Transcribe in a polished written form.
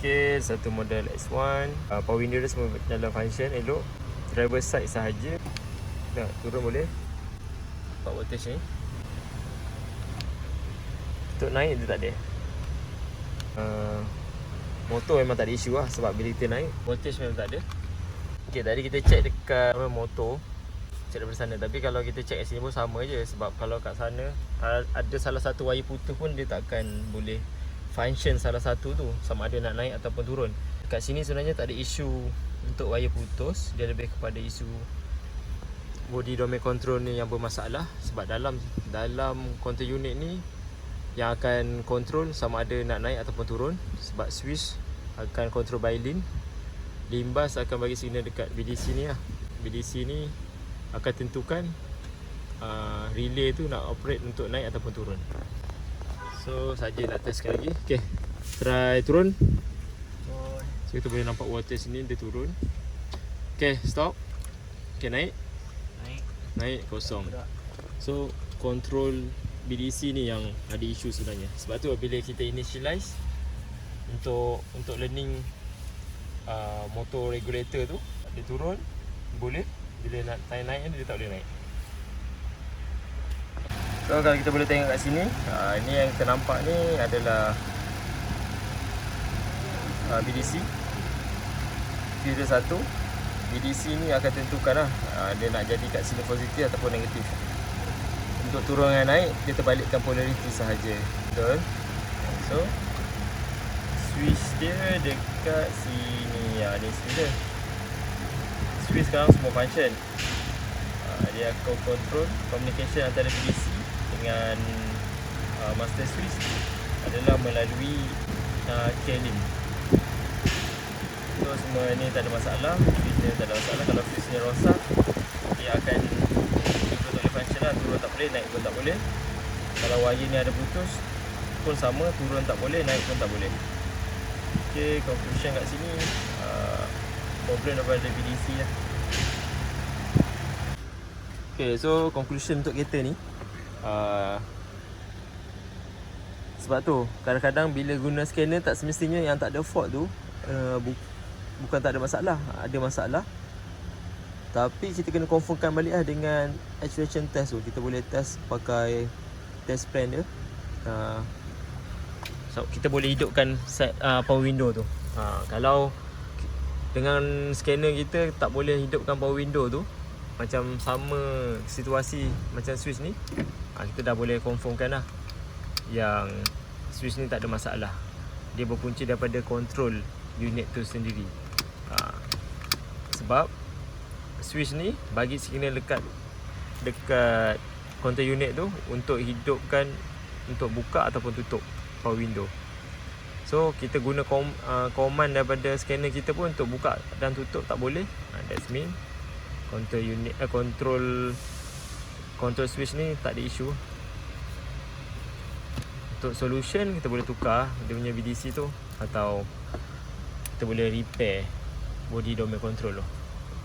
Okay, satu model X1. Power window dia semua dalam function elok. Driver side sahaja. Nak turun boleh. Nampak voltage ni. Untuk naik dia tak ada. Motor memang tak ada isu lah, sebab bila kita naik voltage memang tak ada. Okay, tadi kita check dekat motor, check daripada sana. Tapi kalau kita check kat sini pun sama je. Sebab kalau kat sana ada salah satu wire putus pun dia takkan boleh function salah satu tu, sama ada nak naik ataupun turun. Kat sini sebenarnya tak ada isu untuk wire putus. Dia lebih kepada isu body domain control ni yang bermasalah. Sebab dalam control unit ni yang akan control sama ada nak naik ataupun turun. Sebab switch akan control by link. Limbas akan bagi signal dekat BDC ni lah. BDC ni akan tentukan relay tu nak operate untuk naik ataupun turun. So saja nak test sekali lagi. Okay, try turun. So kita boleh nampak voltage ni dia turun. Okay, stop. Okay, naik. Naik kosong. So control BDC ni yang ada isu sebenarnya. Sebab tu bila kita initialize untuk learning motor regulator tu, dia turun boleh, bila nak naik dia tak boleh naik. So kalau kita boleh tengok kat sini, ini yang kita nampak ni adalah BDC. Fuse dia satu. BDC ni akan tentukan lah dia nak jadi kat sini positif ataupun negatif. Untuk turun dan naik, dia terbalikkan polariti sahaja. Betul? So switch dia dekat sini. Ni switch dia. Switch sekarang semua function. Dia akan control communication antara BDC dengan master switch adalah melalui K-link. So semua ni tak ada masalah. Switch ni tak ada masalah. Kalau switch ni rosak, dia akan ikut oleh function lah. Turun tak boleh, naik pun tak boleh. Kalau wire ni ada putus pun sama, turun tak boleh, naik pun tak boleh. Okay, conclusion kat sini problem daripada BDC lah. Okay, so conclusion untuk kereta ni, sebab tu kadang-kadang bila guna scanner tak semestinya yang tak ada fault tu bukan tak ada masalah, ada masalah. Tapi kita kena confirmkan balik lah dengan actuation test tu. Kita boleh test pakai test plan dia. So kita boleh hidupkan set power window tu. Kalau dengan scanner kita tak boleh hidupkan power window tu, macam sama situasi macam switch ni, kita dah boleh confirmkan lah yang switch ni tak ada masalah. Dia berpunca daripada control unit tu sendiri. Sebab switch ni bagi signal dekat control unit tu untuk hidupkan, untuk buka ataupun tutup power window. So kita guna command daripada scanner kita pun untuk buka dan tutup tak boleh. That's mean control unit control switch ni tak ada isu. Untuk solution, kita boleh tukar dia punya BDC tu, atau kita boleh repair body domain control tu.